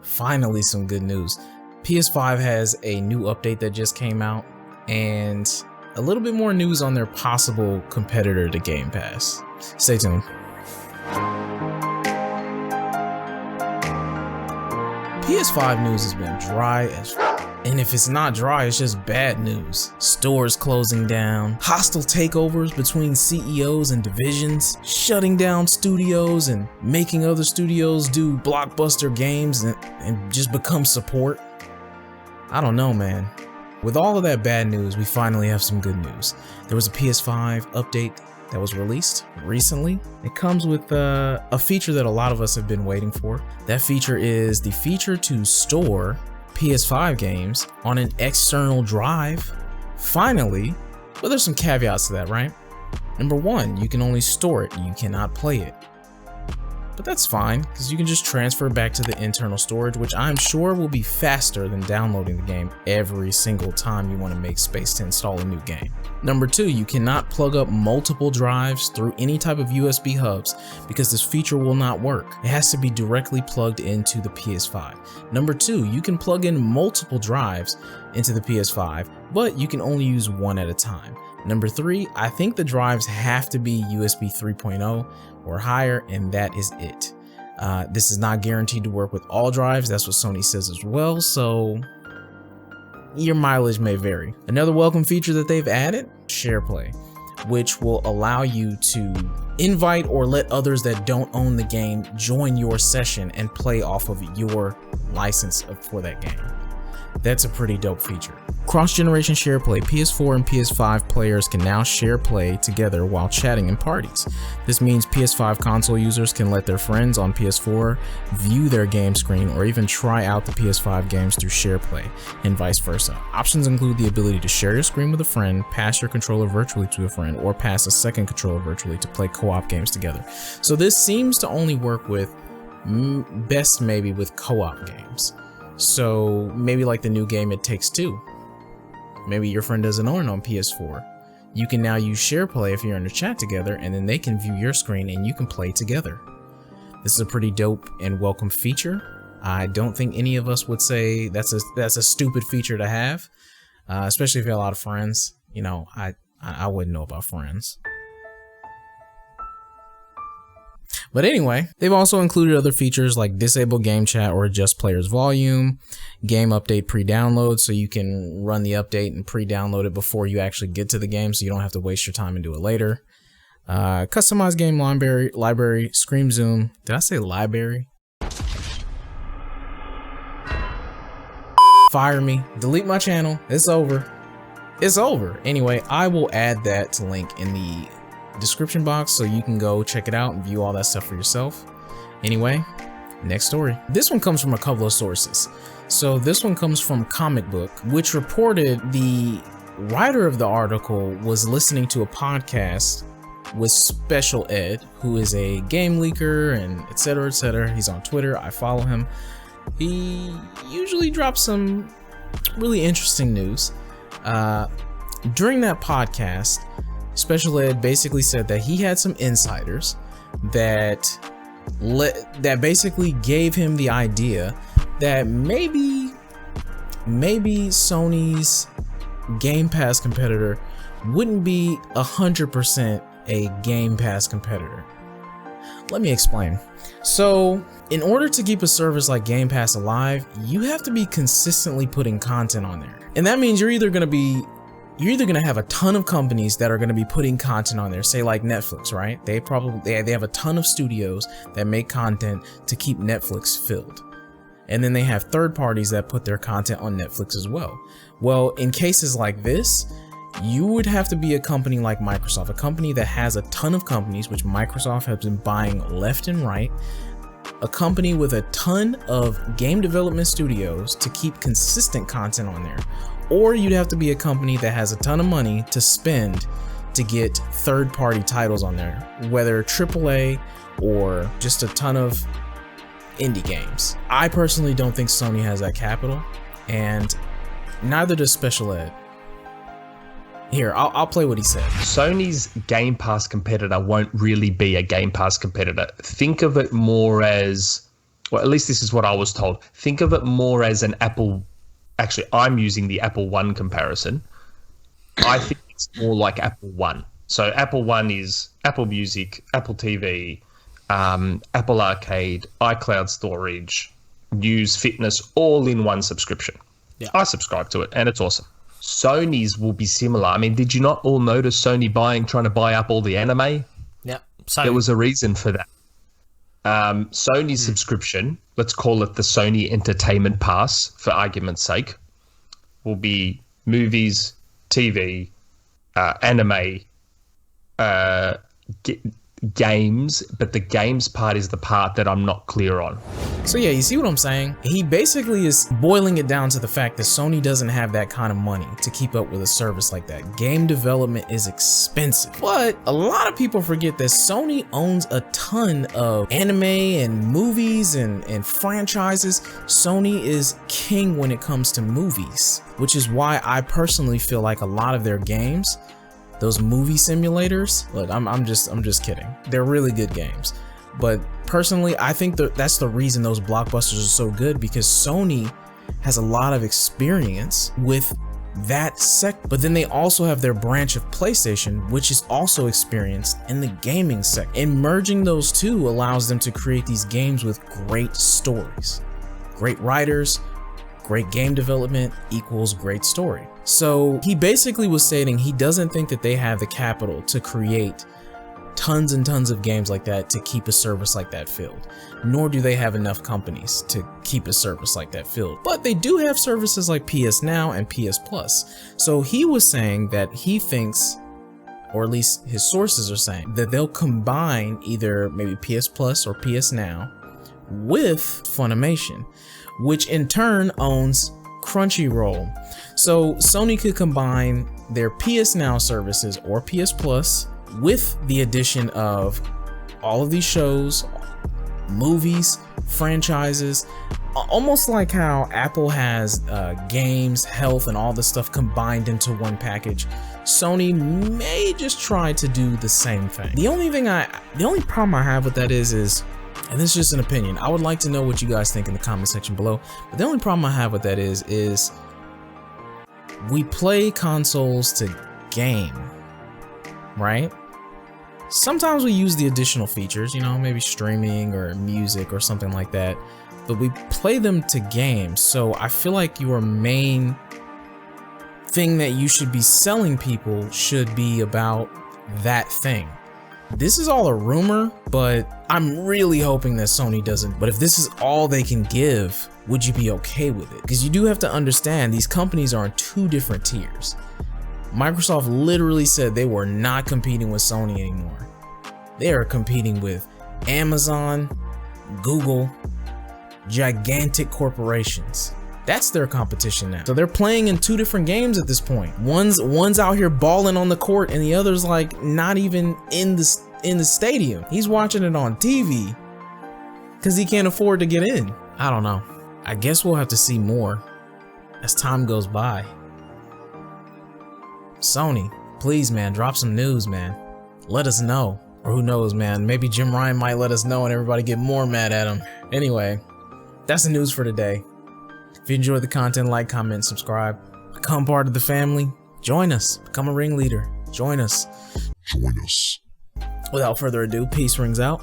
finally some good news. PS5 has a new update that just came out, and a little bit more news on their possible competitor to Game Pass. Stay tuned. PS5 news has been dry as and if it's not dry, it's just bad news. Stores closing down, hostile takeovers between CEOs and divisions, shutting down studios and making other studios do blockbuster games and just become support. I don't know, man. With all of that bad news, we finally have some good news. There was a PS5 update that was released recently. It comes with a feature that a lot of us have been waiting for. That feature is the feature to store PS5 games on an external drive. Finally, but there's some caveats to that, right? Number one, you can only store it, you cannot play it. But that's fine, because you can just transfer back to the internal storage, which I'm sure will be faster than downloading the game every single time you want to make space to install a new game. Number two, you cannot plug up multiple drives through any type of USB hubs because this feature will not work. It has to be directly plugged into the PS5. Number two, you can plug in multiple drives into the PS5, but you can only use one at a time. Number three, I think the drives have to be USB 3.0 or higher, and that is it. This is not guaranteed to work with all drives. That's what Sony says as well, so your mileage may vary. Another welcome feature that they've added, SharePlay, which will allow you to invite or let others that don't own the game join your session and play off of your license for that game. That's a pretty dope feature. Cross-generation SharePlay. PS4 and PS5 players can now share play together while chatting in parties. This means PS5 console users can let their friends on PS4 view their game screen or even try out the PS5 games through SharePlay, and vice versa. Options include the ability to share your screen with a friend, pass your controller virtually to a friend, or pass a second controller virtually to play co-op games together. So this seems to only work with, best maybe with co-op games. So maybe like the new game It Takes Two. Maybe your friend doesn't own it on PS4. You can now use SharePlay if you're in a chat together, and then they can view your screen and you can play together. This is a pretty dope and welcome feature. I don't think any of us would say that's a stupid feature to have, especially if you have a lot of friends. You know, I wouldn't know about friends. But anyway, they've also included other features like disable game chat or adjust players' volume, game update pre-download, so you can run the update and pre-download it before you actually get to the game, so you don't have to waste your time and do it later. Customized game library, screen zoom. Did I say library? Fire me, delete my channel. It's over. It's over. Anyway, I will add that link in the description box so you can go check it out and view all that stuff for yourself. Anyway, next story. This one comes from a couple of sources. So this one comes from Comic Book, which reported the writer of the article was listening to a podcast with Special Ed, who is a game leaker and etc. etc. He's on Twitter. I follow him. He usually drops some really interesting news. During that podcast, Special Ed basically said that he had some insiders that basically gave him the idea that maybe Sony's Game Pass competitor wouldn't be 100% a Game Pass competitor. Let me explain. So, in order to keep a service like Game Pass alive, you have to be consistently putting content on there. And that means you're either going to have a ton of companies that are going to be putting content on there, say like Netflix, right? They have a ton of studios that make content to keep Netflix filled. And then they have third parties that put their content on Netflix as well. Well, in cases like this, you would have to be a company like Microsoft, a company that has a ton of companies, which Microsoft has been buying left and right, a company with a ton of game development studios to keep consistent content on there. Or you'd have to be a company that has a ton of money to spend to get third-party titles on there, whether AAA or just a ton of indie games. I personally don't think Sony has that capital, and neither does Special Ed. Here, I'll play what he said. Sony's Game Pass competitor won't really be a Game Pass competitor. Think of it more as Well, at least this is what I was told. Think of it more as an Apple. Actually, I'm using the Apple One comparison. I think it's more like Apple One. So Apple One is Apple Music, Apple TV, Apple Arcade, iCloud storage, news, fitness, all in one subscription. Yeah. I subscribe to it, and it's awesome. Sony's will be similar. I mean, did you not all notice Sony trying to buy up all the anime? Yeah. So there was a reason for that. Sony's subscription, let's call it the Sony Entertainment Pass for argument's sake, will be movies, TV, anime, games, but the games part is the part that I'm not clear on. So yeah, you see what I'm saying? He basically is boiling it down to the fact that Sony doesn't have that kind of money to keep up with a service like that. Game development is expensive. But a lot of people forget that Sony owns a ton of anime and movies and franchises. Sony is king when it comes to movies, which is why I personally feel like a lot of their games, those movie simulators, look, I'm just kidding. They're really good games. But personally, I think that's the reason those blockbusters are so good, because Sony has a lot of experience with that sector. But then they also have their branch of PlayStation, which is also experienced in the gaming sector. And merging those two allows them to create these games with great stories, great writers, great game development equals great story. So he basically was stating he doesn't think that they have the capital to create tons and tons of games like that to keep a service like that filled, nor do they have enough companies to keep a service like that filled. But they do have services like PS Now and PS Plus. So he was saying that he thinks, or at least his sources are saying, that they'll combine either maybe PS Plus or PS Now with Funimation, which in turn owns Crunchyroll. So Sony could combine their PS Now services or PS Plus with the addition of all of these shows, movies, franchises, almost like how Apple has games, health, and all this stuff combined into one package. Sony may just try to do the same thing. The only problem I have with that is, and this is just an opinion, I would like to know what you guys think in the comment section below, but the only problem I have with that is we play consoles to game, right? Sometimes we use the additional features, you know, maybe streaming or music or something like that, but we play them to games. So I feel like your main thing that you should be selling people should be about that thing. This is all a rumor, but I'm really hoping that Sony doesn't. But if this is all they can give, would you be okay with it? Because you do have to understand these companies are in two different tiers. Microsoft literally said they were not competing with Sony anymore. They are competing with Amazon, Google, gigantic corporations. That's their competition now. So they're playing in two different games at this point. One's out here balling on the court, and the other's like not even in the stadium. He's watching it on TV because he can't afford to get in. I don't know. I guess we'll have to see more as time goes by. Sony, please, man, drop some news, man. Let us know. Or who knows, man, maybe Jim Ryan might let us know and everybody get more mad at him. Anyway, that's the news for today. If you enjoyed the content, like, comment, subscribe, become part of the family, join us, become a ringleader, join us. Without further ado, peace rings out.